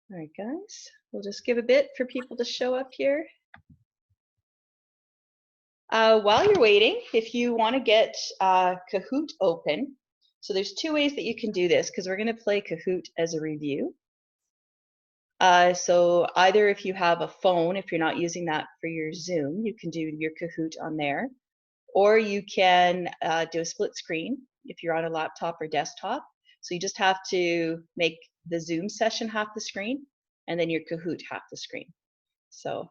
All right, guys, we'll just give a bit for people to show up here. While you're waiting, if you want to get Kahoot open, so there's two ways that you can do this because we're going to play Kahoot as a review. So either if you have a phone, if you're not using that for your Zoom, you can do your Kahoot on there, or you can do a split screen if you're on a laptop or desktop. So you just have to make the Zoom session half the screen and then your Kahoot half the screen. So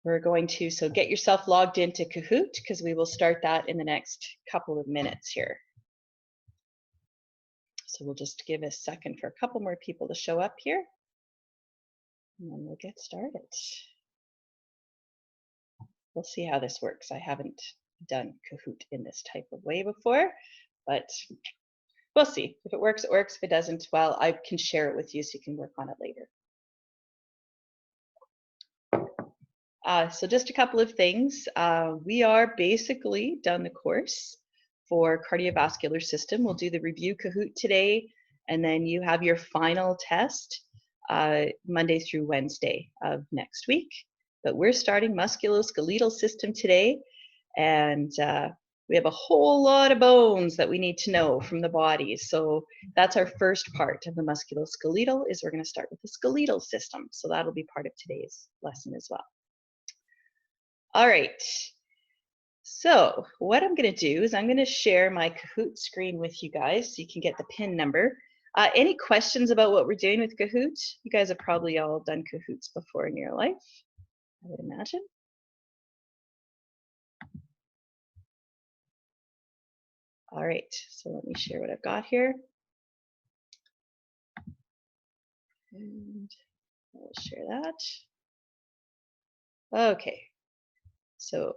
we're going to, so get yourself logged into Kahoot because we will start that in the next couple of minutes here. So we'll just give a second for a couple more people to show up here. And then we'll get started. We'll see how this works. I haven't done Kahoot in this type of way before, but we'll see. If it works, it works. If it doesn't, well, I can share it with you so you can work on it later. So just a couple of things. We are basically done the course for cardiovascular system. We'll do the review Kahoot today, and then you have your final test Monday through Wednesday of next week. But we're starting musculoskeletal system today, and we have a whole lot of bones that we need to know from the body. So that's our first part of the musculoskeletal, is we're going to start with the skeletal system. So that'll be part of today's lesson as well. All right, so what I'm going to do is I'm going to share my Kahoot screen with you guys so you can get the pin number. Any questions about what we're doing with Kahoot? You guys have probably all done Kahoots before in your life, I would imagine. All right, so let me share what I've got here. And I'll share that. Okay, so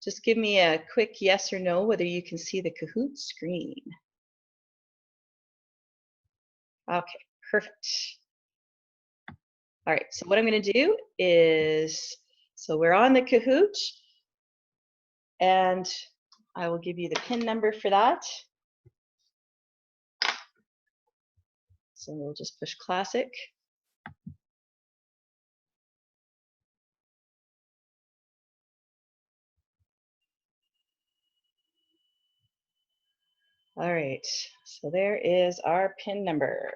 just give me a quick yes or no whether you can see the Kahoot screen. Okay, perfect. All right, so what I'm going to do is, so we're on the Kahoot, and I will give you the pin number for that. So we'll just push classic. All right, so there is our pin number.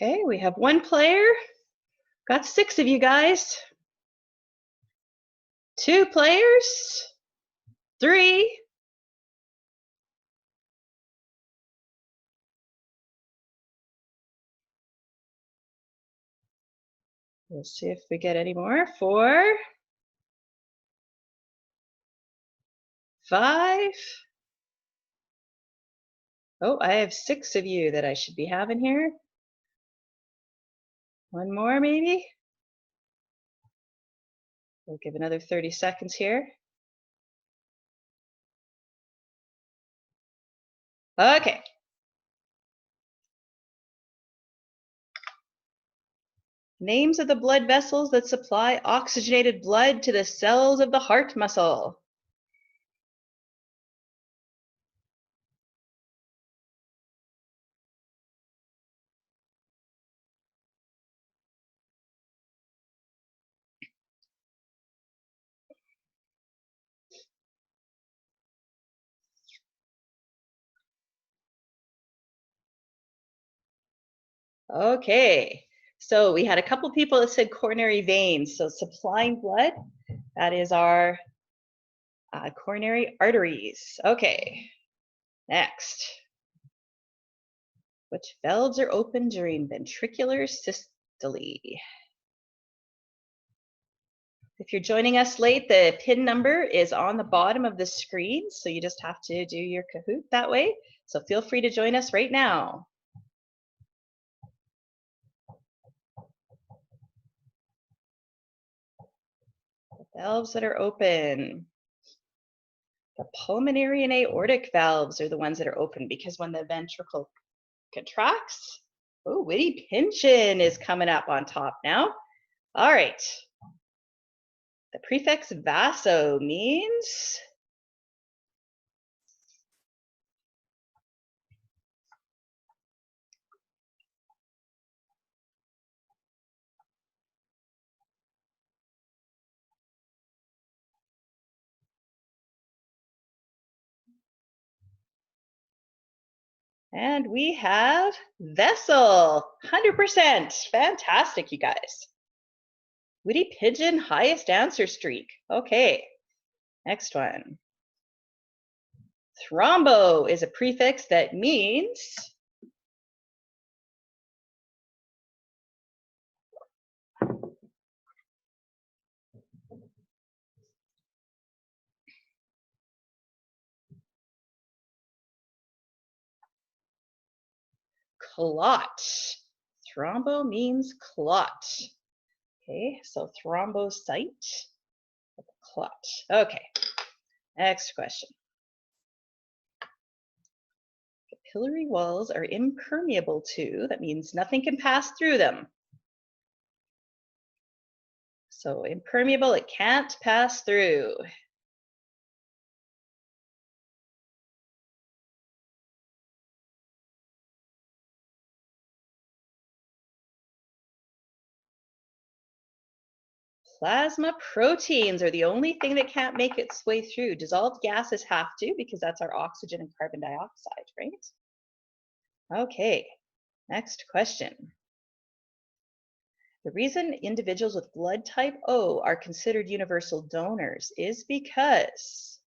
Okay, we have one player. Got 6 of you guys. 2 players. 3. We'll see if we get any more. 4. 5. Oh, I have 6 of you that I should be having here. One more, maybe. We'll give another 30 seconds here. Okay. Names of the blood vessels that supply oxygenated blood to the cells of the heart muscle. Okay, so we had a couple people that said coronary veins. So supplying blood, that is our coronary arteries. Okay, next. Which valves are open during ventricular systole? If you're joining us late, the pin number is on the bottom of the screen, so you just have to do your Kahoot that way. So feel free to join us right now. The valves that are open. The pulmonary and aortic valves are the ones that are open because when the ventricle contracts, oh, Whitty Pinchin is coming up on top now. All right. The prefix vaso means? And we have vessel, 100%. Fantastic, you guys. Witty pigeon, highest answer streak. Okay, next one. Thrombo is a prefix that means? Clot. Thrombo means clot. Okay, so thrombocyte, clot. Okay, next question. Capillary walls are impermeable to, that means nothing can pass through them. So impermeable, it can't pass through. Plasma proteins are the only thing that can't make its way through. Dissolved gases have to, because that's our oxygen and carbon dioxide, right? Okay, next question. The reason individuals with blood type O are considered universal donors is because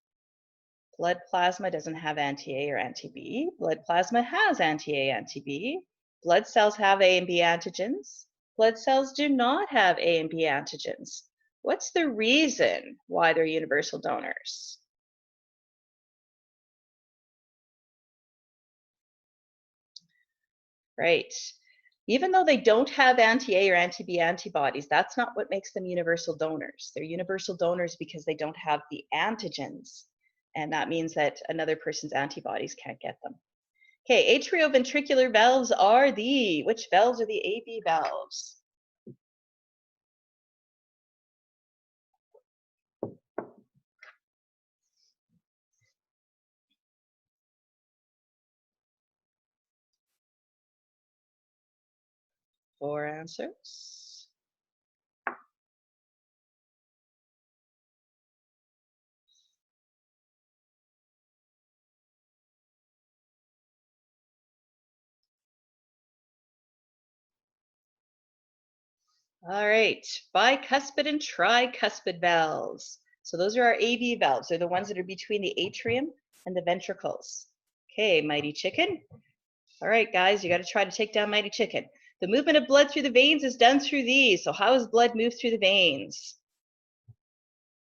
blood plasma doesn't have anti-A or anti-B. Blood plasma has anti-A, anti-B. Blood cells have A and B antigens. Blood cells do not have A and B antigens. What's the reason why they're universal donors? Right. Even though they don't have anti-A or anti-B antibodies, that's not what makes them universal donors. They're universal donors because they don't have the antigens. And that means that another person's antibodies can't get them. Okay, atrioventricular valves are which valves are the AB valves? Four answers. All right, bicuspid and tricuspid valves. So those are our AV valves. They're the ones that are between the atrium and the ventricles. Okay, Mighty Chicken. All right, guys, you got to try to take down Mighty Chicken. The movement of blood through the veins is done through these. So how does blood move through the veins?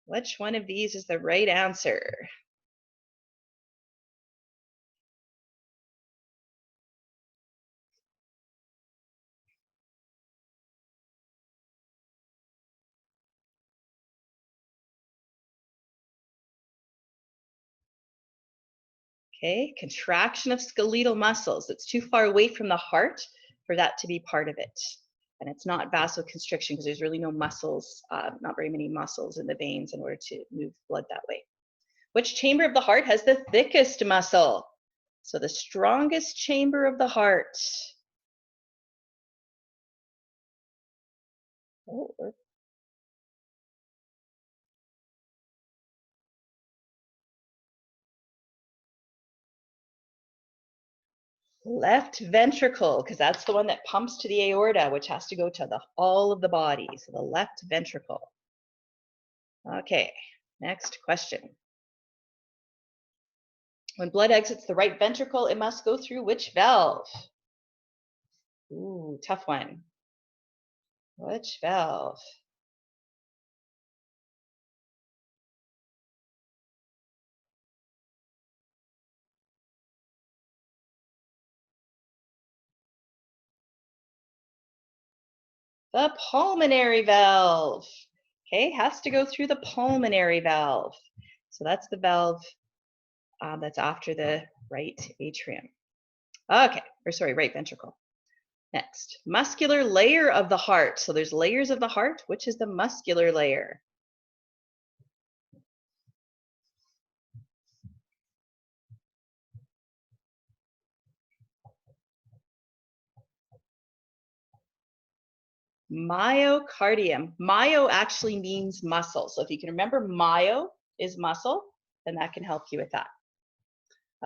Which one of these is the right answer? Okay, contraction of skeletal muscles. It's too far away from the heart for that to be part of it. And it's not vasoconstriction because there's really no muscles, not very many muscles in the veins in order to move blood that way. Which chamber of the heart has the thickest muscle? So the strongest chamber of the heart. Oh, left ventricle, because that's the one that pumps to the aorta, which has to go to all of the body. So the left ventricle. Okay, next question. When blood exits the right ventricle, it must go through which valve? Ooh, tough one. Which valve? The pulmonary valve. Okay, has to go through the pulmonary valve. So that's the valve that's after the right atrium. Okay, or sorry, right ventricle. Next, muscular layer of the heart. So there's layers of the heart. Which is the muscular layer? Myocardium. Myo actually means muscle. So if you can remember myo is muscle, then that can help you with that.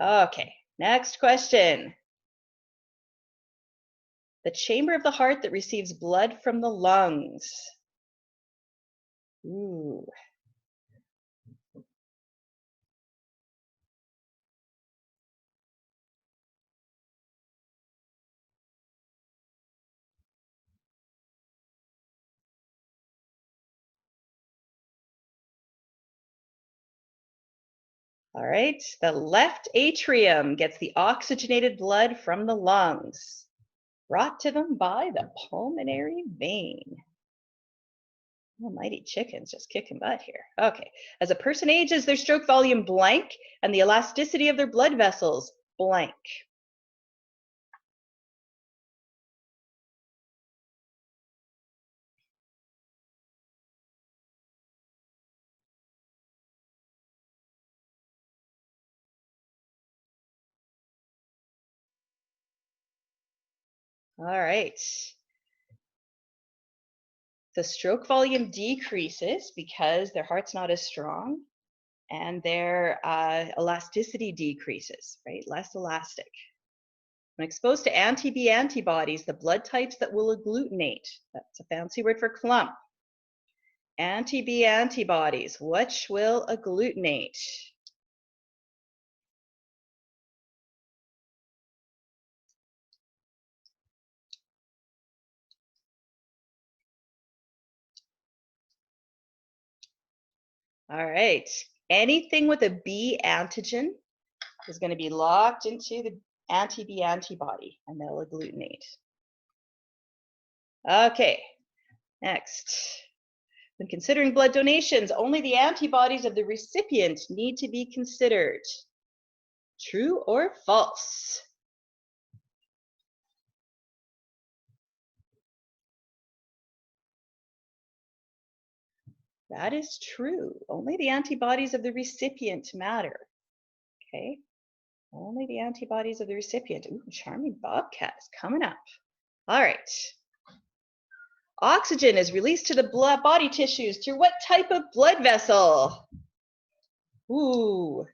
Okay, next question. The chamber of the heart that receives blood from the lungs. Ooh. All right, the left atrium gets the oxygenated blood from the lungs, brought to them by the pulmonary vein. Almighty chickens just kicking butt here. Okay, as a person ages, their stroke volume blank and the elasticity of their blood vessels blank. All right. The stroke volume decreases because their heart's not as strong and their elasticity decreases, right? Less elastic. When exposed to anti-B antibodies, the blood types that will agglutinate, that's a fancy word for clump. Anti-B antibodies, which will agglutinate. All right, anything with a B antigen is going to be locked into the anti-B antibody and they'll agglutinate. Okay, next. When considering blood donations, only the antibodies of the recipient need to be considered. True or false? That is true. Only the antibodies of the recipient matter. Okay. Only the antibodies of the recipient. Ooh, charming bobcat is coming up. All right. Oxygen is released to the blood body tissues through what type of blood vessel? Ooh.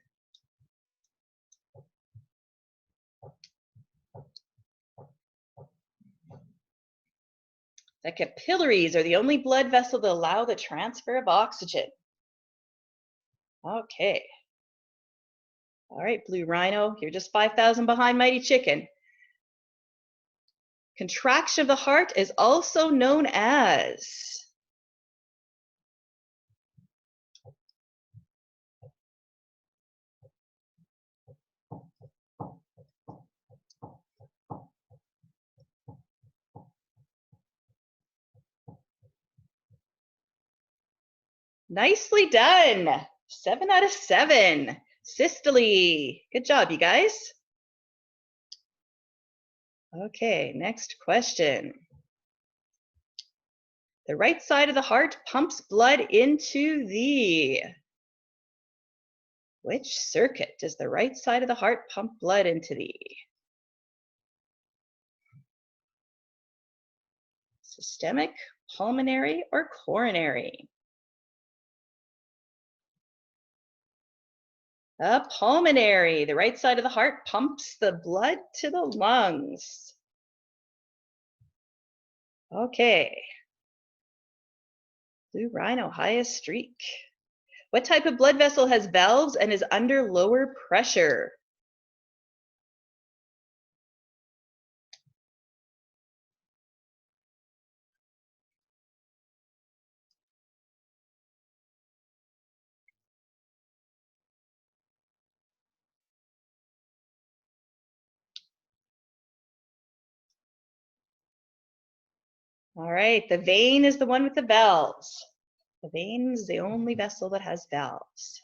The capillaries are the only blood vessel that allow the transfer of oxygen. Okay. All right, Blue Rhino, you're just 5,000 behind Mighty Chicken. Contraction of the heart is also known as. Nicely done. 7 out of 7. Systole. Good job, you guys. Okay, next question. The right side of the heart pumps blood into the. Which circuit does the right side of the heart pump blood into the? Systemic, pulmonary, or coronary? Pulmonary. The right side of the heart pumps the blood to the lungs. Okay. Blue Rhino, highest streak. What type of blood vessel has valves and is under lower pressure? All right, the vein is the one with the valves. The vein is the only vessel that has valves.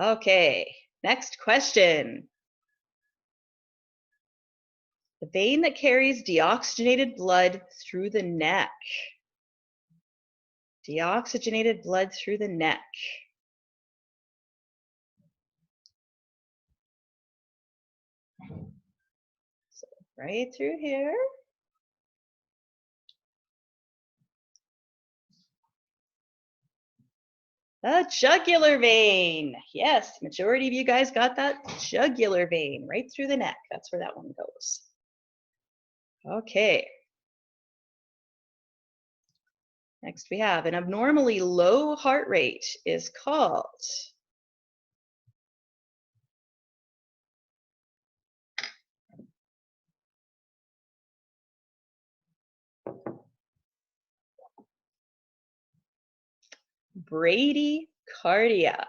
Okay, next question. The vein that carries deoxygenated blood through the neck. Deoxygenated blood through the neck. So right through here. The jugular vein. Yes, majority of you guys got that jugular vein right through the neck. That's where that one goes. Okay. Next we have an abnormally low heart rate is called bradycardia.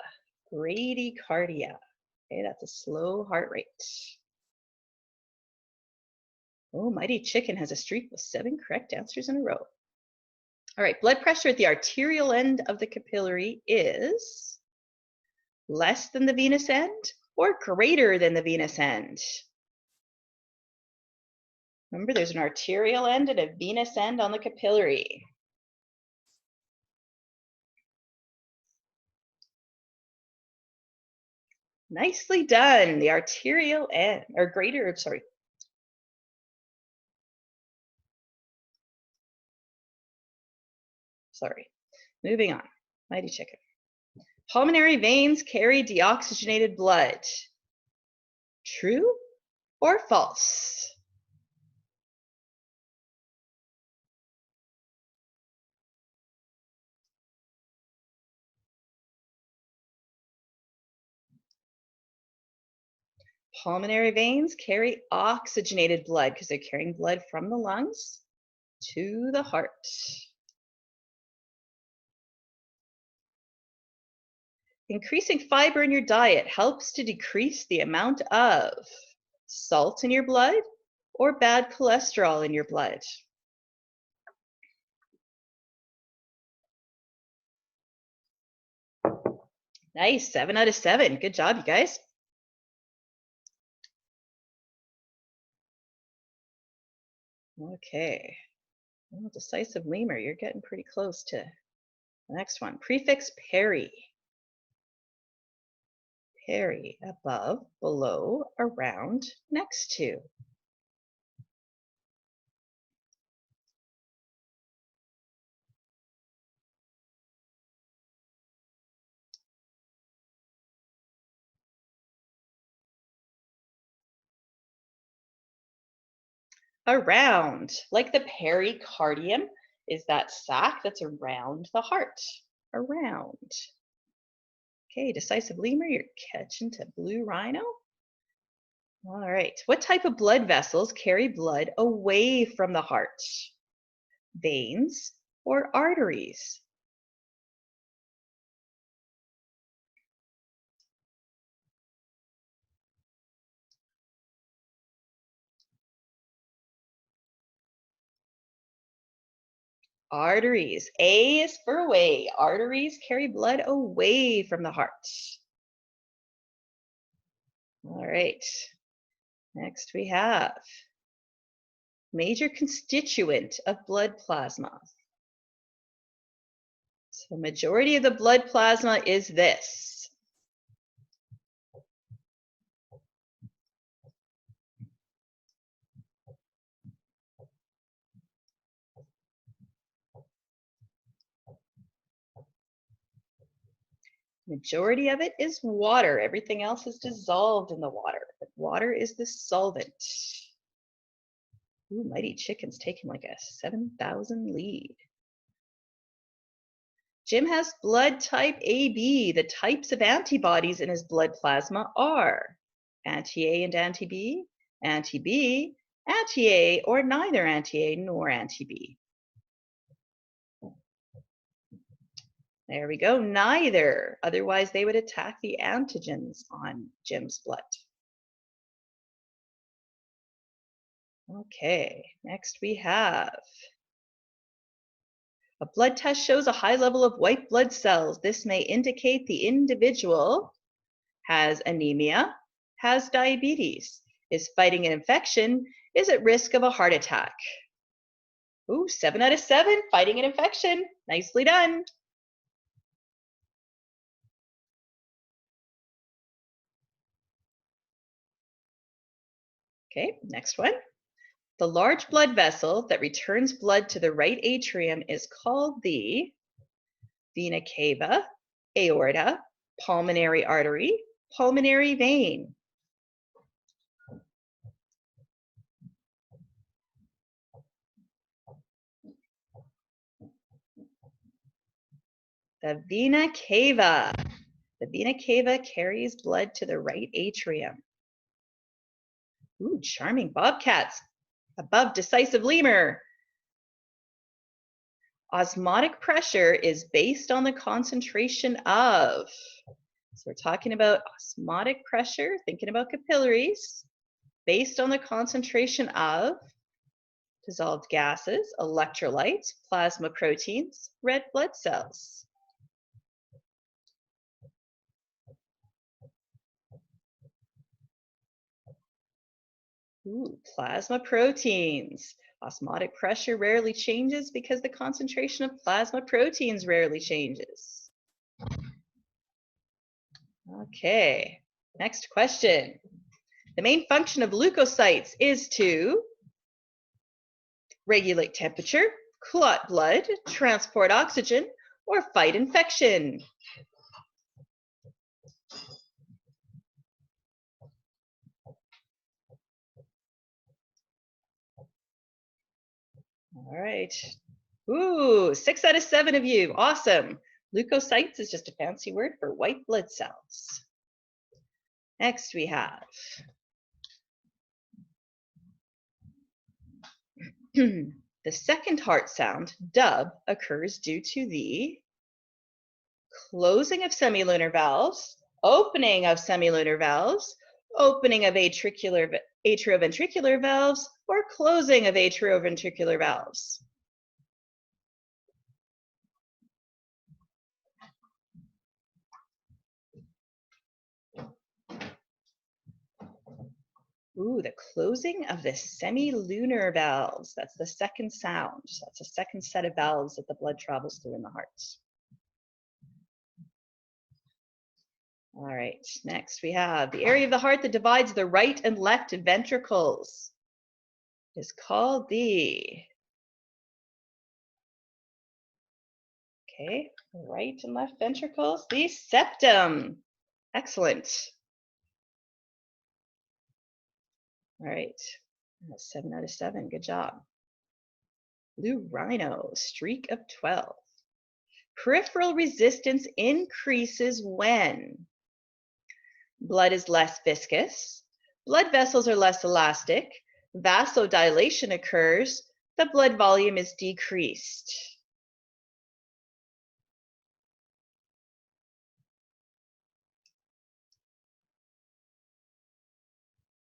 Bradycardia. Okay, that's a slow heart rate. Oh, Mighty Chicken has a streak with 7 correct answers in a row. All right, blood pressure at the arterial end of the capillary is less than the venous end or greater than the venous end? Remember, there's an arterial end and a venous end on the capillary. Nicely done. The arterial end, or greater, sorry. Sorry. Moving on. Mighty Chicken. Pulmonary veins carry deoxygenated blood. True or false? Pulmonary veins carry oxygenated blood because they're carrying blood from the lungs to the heart. Increasing fiber in your diet helps to decrease the amount of salt in your blood or bad cholesterol in your blood. Nice, 7 out of 7. Good job, you guys. Okay. Well, decisive lemur, you're getting pretty close to the next one. Prefix peri. Peri, above, below, around, next to. Around, like the pericardium is that sac that's around the heart. Around. Okay, decisive lemur, you're catching to blue rhino. All right, what type of blood vessels carry blood away from the heart? Veins or arteries? Arteries. A is for away. Arteries carry blood away from the heart. All right. Next we have major constituent of blood plasma. So majority of the blood plasma is this. Majority of it is water. Everything else is dissolved in the water. But water is the solvent. Ooh, Mighty Chicken's taking like a 7,000 lead. Jim has blood type AB. The types of antibodies in his blood plasma are anti-A and anti-B, anti-B, anti-A, or neither anti-A nor anti-B. There we go, neither. Otherwise, they would attack the antigens on Jim's blood. Okay, next we have a blood test shows a high level of white blood cells. This may indicate the individual has anemia, has diabetes, is fighting an infection, is at risk of a heart attack. Ooh, 7 out of 7, fighting an infection. Nicely done. Okay, next one. The large blood vessel that returns blood to the right atrium is called the vena cava, aorta, pulmonary artery, pulmonary vein. The vena cava. The vena cava carries blood to the right atrium. Ooh, charming bobcats above decisive lemur. Osmotic pressure is based on the concentration of. So we're talking about osmotic pressure, thinking about capillaries, based on the concentration of dissolved gases, electrolytes, plasma proteins, red blood cells. Ooh, plasma proteins. Osmotic pressure rarely changes because the concentration of plasma proteins rarely changes. Okay, next question. The main function of leukocytes is to regulate temperature, clot blood, transport oxygen, or fight infection. All right. Ooh, 6 out of 7 of you. Awesome. Leukocytes is just a fancy word for white blood cells. Next we have the second heart sound, dub, occurs due to the closing of semilunar valves, opening of semilunar valves, opening of atrioventricular valves, or closing of atrioventricular valves. Ooh, the closing of the semilunar valves. That's the second sound. That's the second set of valves that the blood travels through in the heart. All right, next we have the area of the heart that divides the right and left ventricles is called the, right and left ventricles, the septum. Excellent. All right, 7 out of 7, good job. Blue rhino, streak of 12. Peripheral resistance increases when blood is less viscous, blood vessels are less elastic, vasodilation occurs, the blood volume is decreased.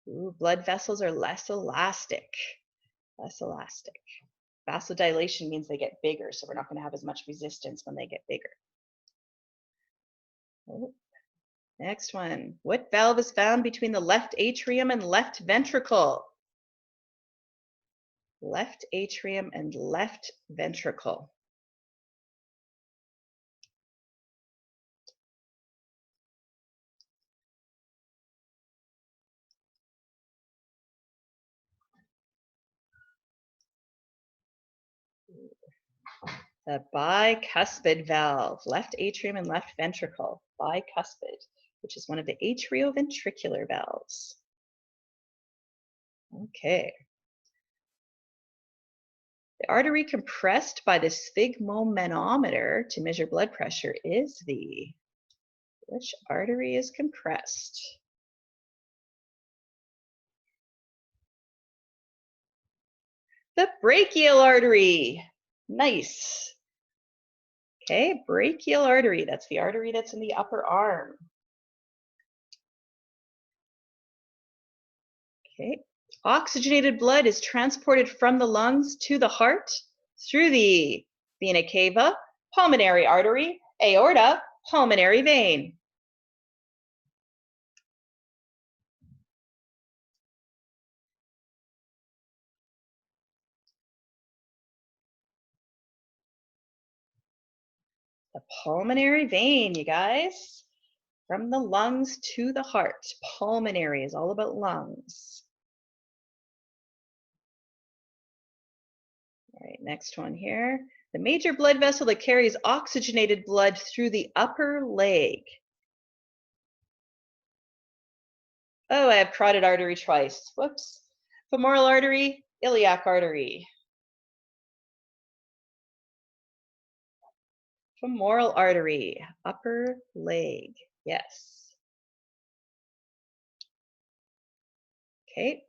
Ooh, blood vessels are less elastic. Less elastic. Vasodilation means they get bigger, so we're not going to have as much resistance when they get bigger. Oh, next one. What valve is found between the left atrium and left ventricle? Left atrium and left ventricle. The bicuspid valve, left atrium and left ventricle, bicuspid, which is one of the atrioventricular valves. Okay. The artery compressed by the sphygmomanometer to measure blood pressure is the, which artery is compressed? The brachial artery. Nice. Okay, brachial artery, that's the artery that's in the upper arm. Okay, oxygenated blood is transported from the lungs to the heart through the vena cava, pulmonary artery, aorta, pulmonary vein. The pulmonary vein, you guys. From the lungs to the heart. Pulmonary is all about lungs. All right, next one here. The major blood vessel that carries oxygenated blood through the upper leg. Oh, I have carotid artery twice. Whoops. Femoral artery, iliac artery. Femoral artery, upper leg. Yes. Okay.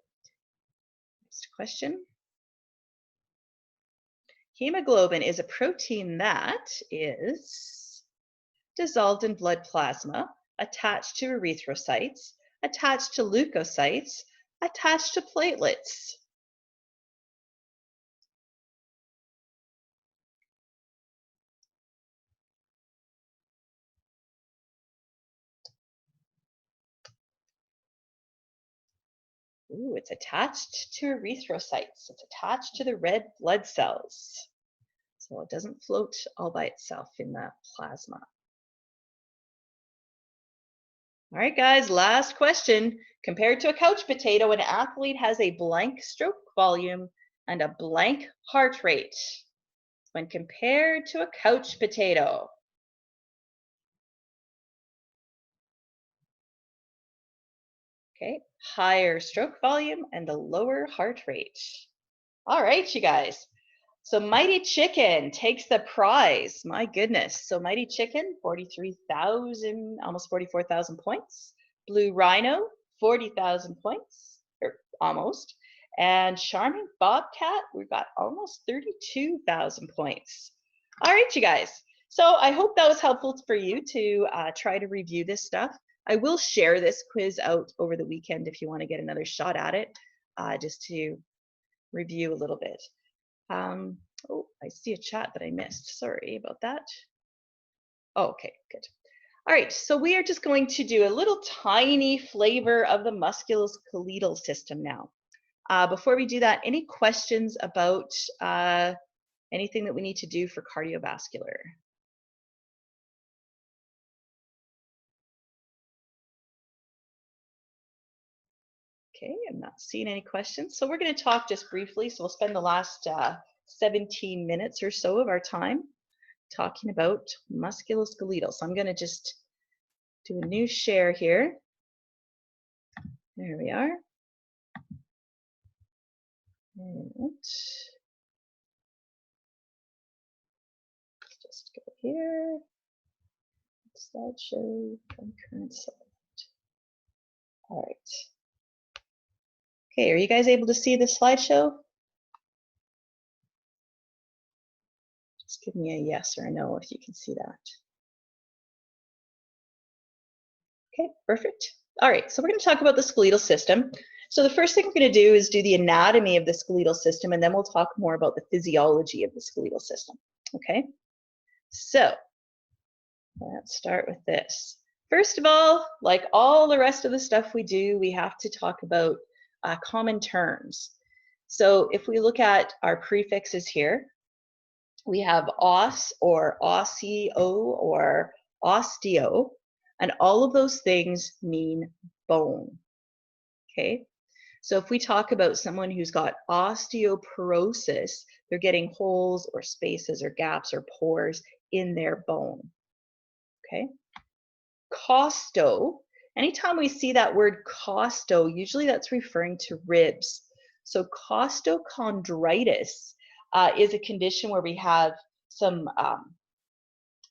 Next question. Hemoglobin is a protein that is dissolved in blood plasma, attached to erythrocytes, attached to leukocytes, attached to platelets. Ooh, it's attached to erythrocytes. It's attached to the red blood cells. So it doesn't float all by itself in the plasma. All right, guys, last question. Compared to a couch potato, an athlete has a blank stroke volume and a blank heart rate when compared to a couch potato. Okay, higher stroke volume and a lower heart rate. All right, you guys. So Mighty Chicken takes the prize. My goodness. So Mighty Chicken, 43,000, almost 44,000 points. Blue Rhino, 40,000 points, or almost. And Charming Bobcat, we've got almost 32,000 points. All right, you guys. So I hope that was helpful for you to try to review this stuff. I will share this quiz out over the weekend if you want to get another shot at it, just to review a little bit. Oh, I see a chat that I missed. Sorry about that. Oh, okay, good. All right, so we are just going to do a little tiny flavor of the musculoskeletal system now. Before we do that, any questions about anything that we need to do for cardiovascular? Okay, I'm not seeing any questions. So we're going to talk just briefly. So we'll spend the last 17 minutes or so of our time talking about musculoskeletal. So I'm going to just do a new share here. There we are. And just go here. Slideshow, concurrent select. All right. Okay, are you guys able to see the slideshow? Just give me a yes or a no if you can see that. Okay, perfect. All right, so we're going to talk about the skeletal system. So the first thing we're going to do is do the anatomy of the skeletal system, and then we'll talk more about the physiology of the skeletal system. Okay, so let's start with this. First of all, like all the rest of the stuff we do, we have to talk about common terms. So if we look at our prefixes here, we have os or osseo or osteo, and all of those things mean bone. Okay, so if we talk about someone who's got osteoporosis, they're getting holes or spaces or gaps or pores in their bone. Okay, costo, anytime we see that word costo, usually that's referring to ribs. So costochondritis is a condition where we have some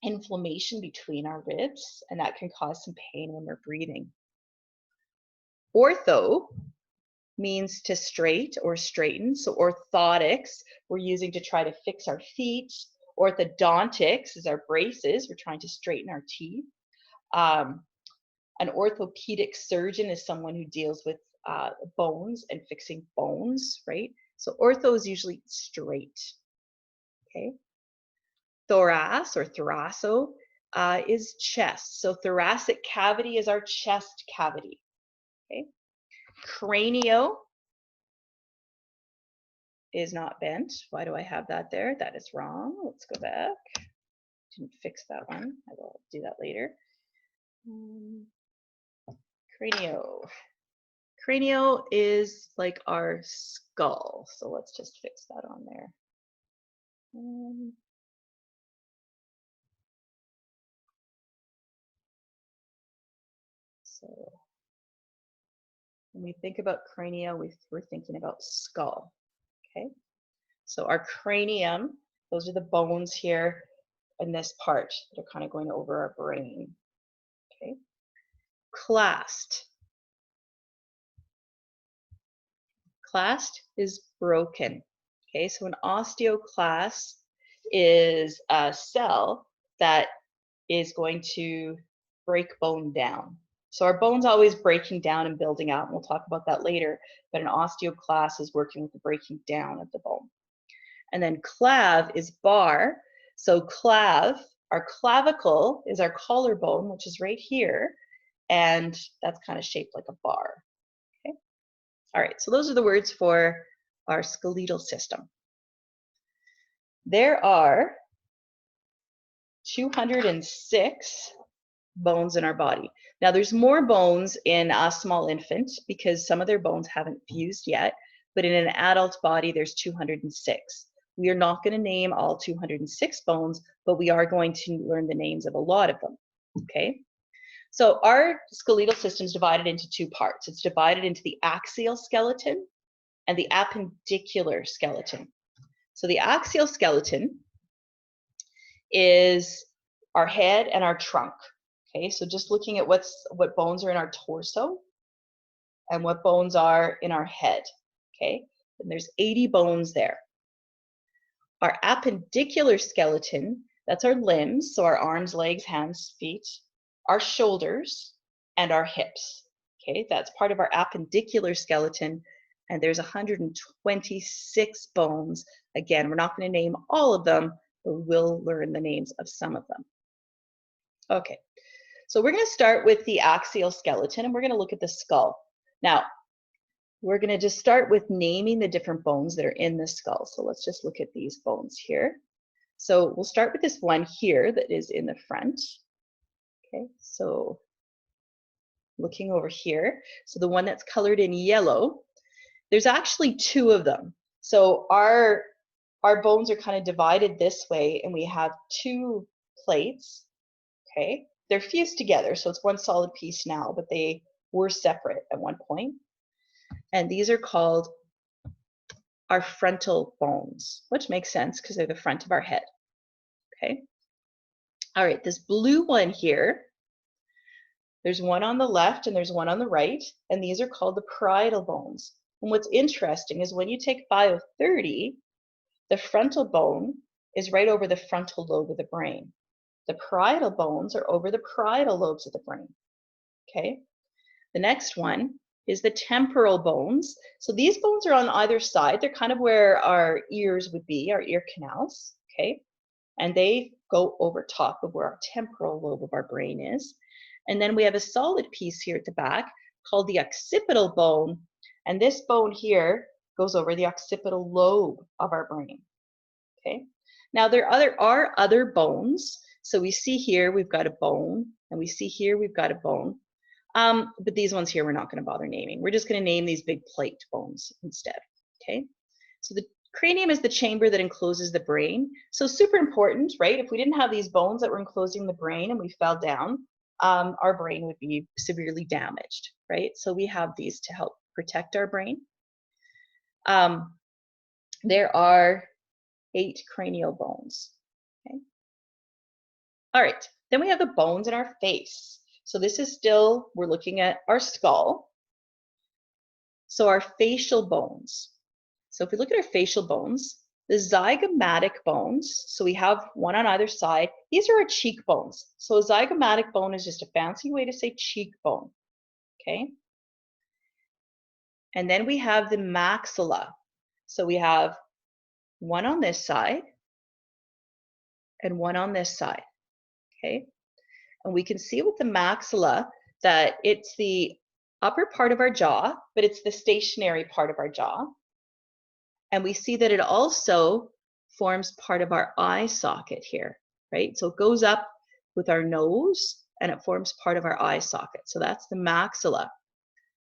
inflammation between our ribs, and that can cause some pain when we're breathing. Ortho means to straight or straighten. So orthotics, we're using to try to fix our feet. Orthodontics is our braces. We're trying to straighten our teeth. An orthopedic surgeon is someone who deals with bones and fixing bones, right? So ortho is usually straight. Okay. Thorax or thoraco is chest. So thoracic cavity is our chest cavity. Okay. Cranio is not bent. Why do I have that there? That is wrong. Let's go back. Didn't fix that one. I will do that later. Cranio. Cranio is like our skull. So let's just fix that on there. So when we think about crania, we're thinking about skull. Okay. So our cranium, those are the bones here in this part that are kind of going over our brain. Okay. Clasped. Clasped is broken. Okay, so an osteoclast is a cell that is going to break bone down. So our bone's always breaking down and building out, and we'll talk about that later, but an osteoclast is working with the breaking down of the bone. And then clav is bar. So clav, our clavicle is our collarbone, which is right here, and that's kind of shaped like a bar. Okay. All right, so those are the words for our skeletal system. There are 206 bones in our body. Now there's more bones in a small infant because some of their bones haven't fused yet, but in an adult body there's 206. We are not going to name all 206 bones, but we are going to learn the names of a lot of them. Okay? So our skeletal system is divided into two parts. It's divided into the axial skeleton and the appendicular skeleton. So the axial skeleton is our head and our trunk. Okay, so just looking at what bones are in our torso and what bones are in our head. Okay, and there's 80 bones there. Our appendicular skeleton, that's our limbs, so our arms, legs, hands, feet, our shoulders, and our hips. Okay, that's part of our appendicular skeleton, and there's 126 bones. Again, we're not going to name all of them, but we will learn the names of some of them. Okay, so we're going to start with the axial skeleton, and we're going to look at the skull. Now, we're going to just start with naming the different bones that are in the skull. So let's just look at these bones here. So we'll start with this one here that is in the front. Okay, so looking over here, so the one that's colored in yellow, there's actually two of them. So our bones are kind of divided this way, and we have two plates. Okay, they're fused together, so it's one solid piece now, but they were separate at one point. And these are called our frontal bones, which makes sense because they're the front of our head. Okay. All right, this blue one here, there's one on the left and there's one on the right, and these are called the parietal bones. And what's interesting is when you take bio-30, the frontal bone is right over the frontal lobe of the brain. The parietal bones are over the parietal lobes of the brain. Okay. The next one is the temporal bones. So these bones are on either side. They're kind of where our ears would be, our ear canals, okay? And they go over top of where our temporal lobe of our brain is. And then we have a solid piece here at the back called the occipital bone. And this bone here goes over the occipital lobe of our brain, okay? Now there are other bones. So we see here we've got a bone, and we see here we've got a bone. But these ones here we're not going to bother naming. We're just going to name these big plate bones instead. Okay. So the cranium is the chamber that encloses the brain. So super important, right? If we didn't have these bones that were enclosing the brain and we fell down, our brain would be severely damaged, right? So we have these to help protect our brain. There are 8 cranial bones. Okay. All right. Then we have the bones in our face. So this is still, we're looking at our skull. So our facial bones. So if we look at our facial bones, the zygomatic bones, so we have one on either side. These are our cheekbones. So a zygomatic bone is just a fancy way to say cheekbone, okay? And then we have the maxilla. So we have one on this side and one on this side, okay? And we can see with the maxilla that it's the upper part of our jaw, but it's the stationary part of our jaw. And we see that it also forms part of our eye socket here, right? So it goes up with our nose and it forms part of our eye socket. So that's the maxilla.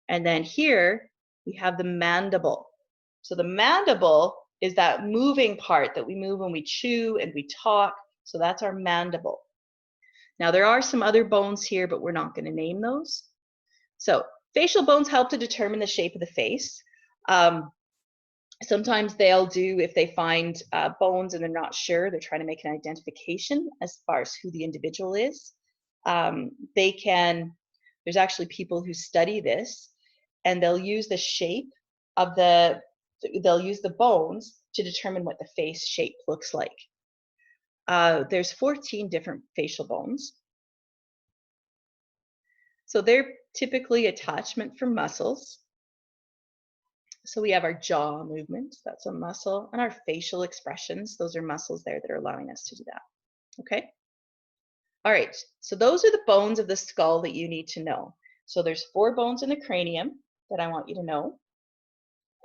And then here we have the mandible. So the mandible is that moving part that we move when we chew and we talk. So that's our mandible. Now there are some other bones here, but we're not going to name those. So facial bones help to determine the shape of the face. Sometimes they'll do, if they find bones and they're not sure, they're trying to make an identification as far as who the individual is. They can, there's actually people who study this, and they'll use the shape of they'll use the bones to determine what the face shape looks like. There's 14 different facial bones. So they're typically attachment from muscles. So we have our jaw movement, that's a muscle, and our facial expressions, those are muscles there that are allowing us to do that. Okay? All right, so those are the bones of the skull that you need to know. So there's 4 bones in the cranium that I want you to know,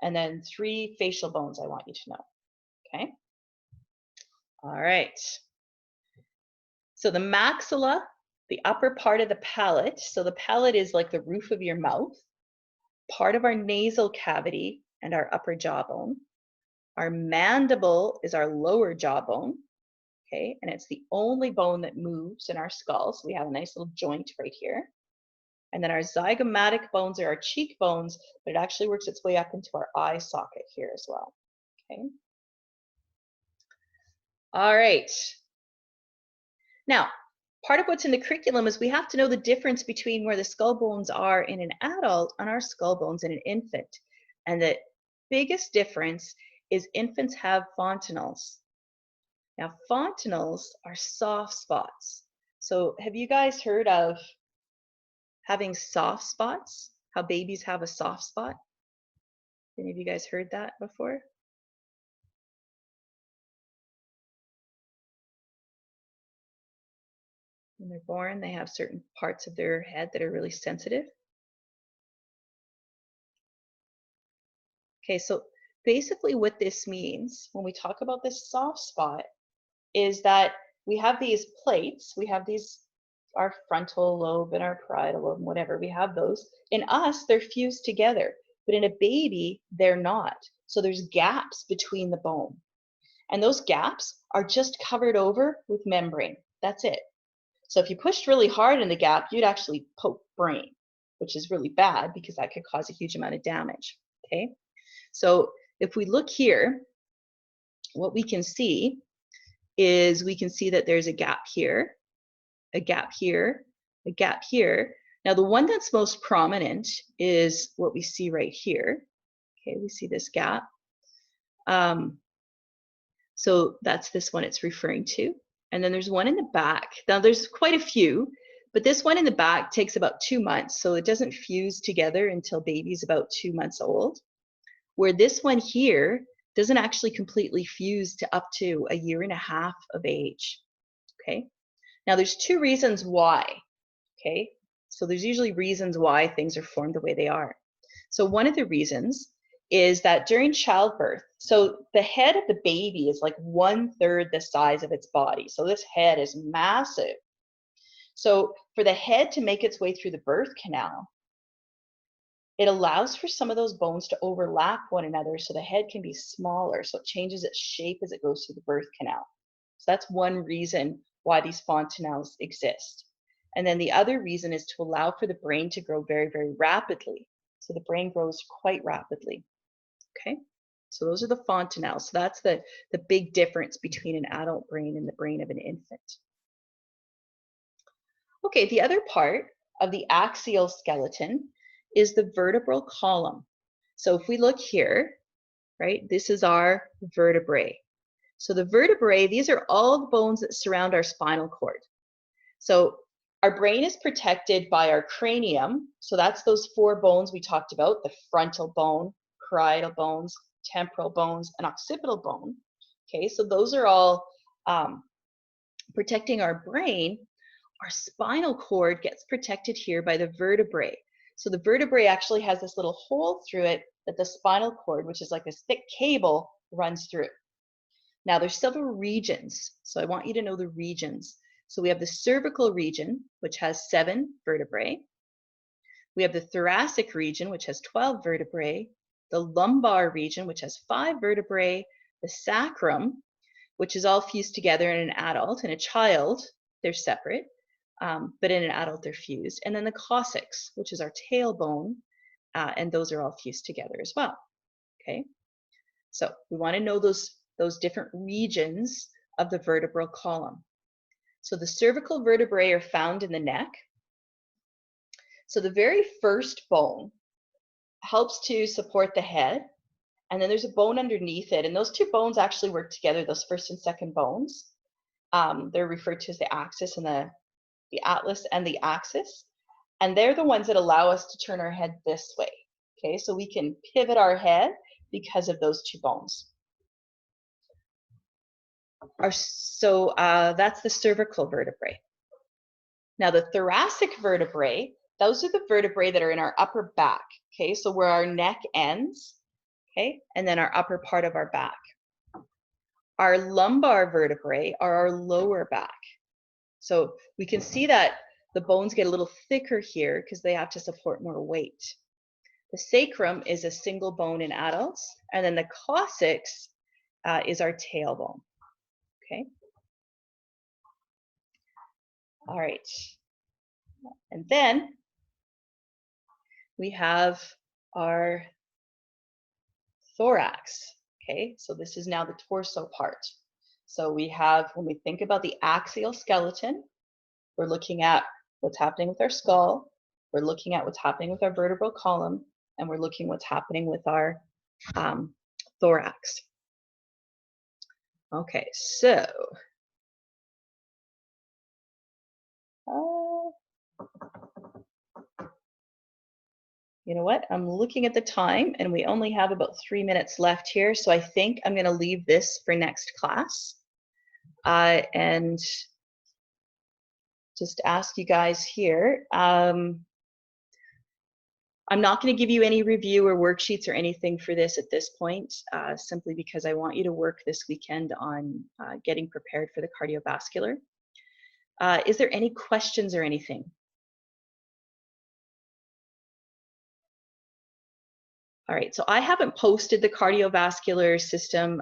and then 3 facial bones I want you to know. Okay? All right. So the maxilla, the upper part of the palate, so the palate is like the roof of your mouth, part of our nasal cavity and our upper jawbone. Our mandible is our lower jawbone, okay? And it's the only bone that moves in our skull. So we have a nice little joint right here. And then our zygomatic bones are our cheekbones, but it actually works its way up into our eye socket here as well, okay? All right. Now, part of what's in the curriculum is we have to know the difference between where the skull bones are in an adult and our skull bones in an infant. And the biggest difference is infants have fontanelles. Now, fontanelles are soft spots. So have you guys heard of having soft spots? How babies have a soft spot? Any of you guys heard that before? When they're born, they have certain parts of their head that are really sensitive. Okay, so basically what this means when we talk about this soft spot is that we have these plates, we have these, our frontal lobe and our parietal lobe and whatever, we have those. In us, they're fused together, but in a baby, they're not. So there's gaps between the bone. And those gaps are just covered over with membrane. That's it. So if you pushed really hard in the gap, you'd actually poke brain, which is really bad because that could cause a huge amount of damage, okay? So if we look here, what we can see is we can see that there's a gap here, a gap here, a gap here. Now the one that's most prominent is what we see right here. Okay, we see this gap. So that's this one it's referring to. And then there's one in the back. Now there's quite a few, but this one in the back takes about 2 months. So it doesn't fuse together until baby's about 2 months old. Where this one here doesn't actually completely fuse to up to 1.5 years of age, okay? Now there's 2 reasons why, okay? So there's usually reasons why things are formed the way they are. So one of the reasons is that during childbirth, so the head of the baby is like 1/3 the size of its body. So this head is massive. So for the head to make its way through the birth canal, it allows for some of those bones to overlap one another so the head can be smaller, so it changes its shape as it goes through the birth canal. So that's one reason why these fontanelles exist. And then the other reason is to allow for the brain to grow very, very rapidly. So the brain grows quite rapidly, okay? So those are the fontanelles. So that's the big difference between an adult brain and the brain of an infant. Okay, the other part of the axial skeleton is the vertebral column. So if we look here, right, this is our vertebrae. So the vertebrae, these are all the bones that surround our spinal cord. So our brain is protected by our cranium. So that's those 4 bones we talked about, the frontal bone, parietal bones, temporal bones, and occipital bone. Okay, so those are all protecting our brain. Our spinal cord gets protected here by the vertebrae. So the vertebrae actually has this little hole through it that the spinal cord, which is like this thick cable, runs through. Now there's several regions, so I want you to know the regions. So we have the cervical region, which has 7 vertebrae. We have the thoracic region, which has 12 vertebrae. The lumbar region, which has 5 vertebrae. The sacrum, which is all fused together in an adult. In a child, they're separate. but in an adult they're fused. And then the coccyx, which is our tailbone, and those are all fused together as well. Okay, so we want to know those different regions of the vertebral column. So the cervical vertebrae are found in the neck. So the very first bone helps to support the head, and then there's a bone underneath it, and those two bones actually work together, those first and second bones. They're referred to as the axis and the atlas and the axis, and they're the ones that allow us to turn our head this way. Okay, so we can pivot our head because of those two bones. That's the cervical vertebrae. Now the thoracic vertebrae, those are the vertebrae that are in our upper back. Okay, so where our neck ends, okay, and then our upper part of our back. Our lumbar vertebrae are our lower back. So we can see that the bones get a little thicker here because they have to support more weight. The sacrum is a single bone in adults, and then the coccyx is our tailbone. Okay. All right. And then we have our thorax. Okay, so this is now the torso part. So we have, when we think about the axial skeleton, we're looking at what's happening with our skull, we're looking at what's happening with our vertebral column, and we're looking what's happening with our thorax. Okay, so you know what? I'm looking at the time, and we only have about 3 minutes left here, so I think I'm going to leave this for next class. And just ask you guys here. I'm not going to give you any review or worksheets or anything for this at this point, simply because I want you to work this weekend on getting prepared for the cardiovascular. Is there any questions or anything? All right, so I haven't posted the cardiovascular system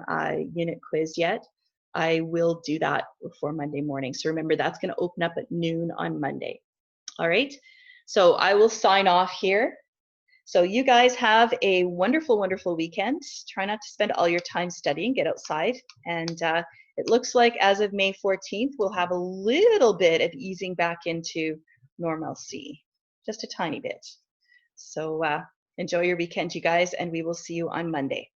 unit quiz yet. I will do that before Monday morning. So remember, that's going to open up at noon on Monday. All right, so I will sign off here. So you guys have a wonderful, wonderful weekend. Try not to spend all your time studying, get outside. And it looks like as of May 14th, we'll have a little bit of easing back into normalcy, just a tiny bit. So enjoy your weekend, you guys, and we will see you on Monday.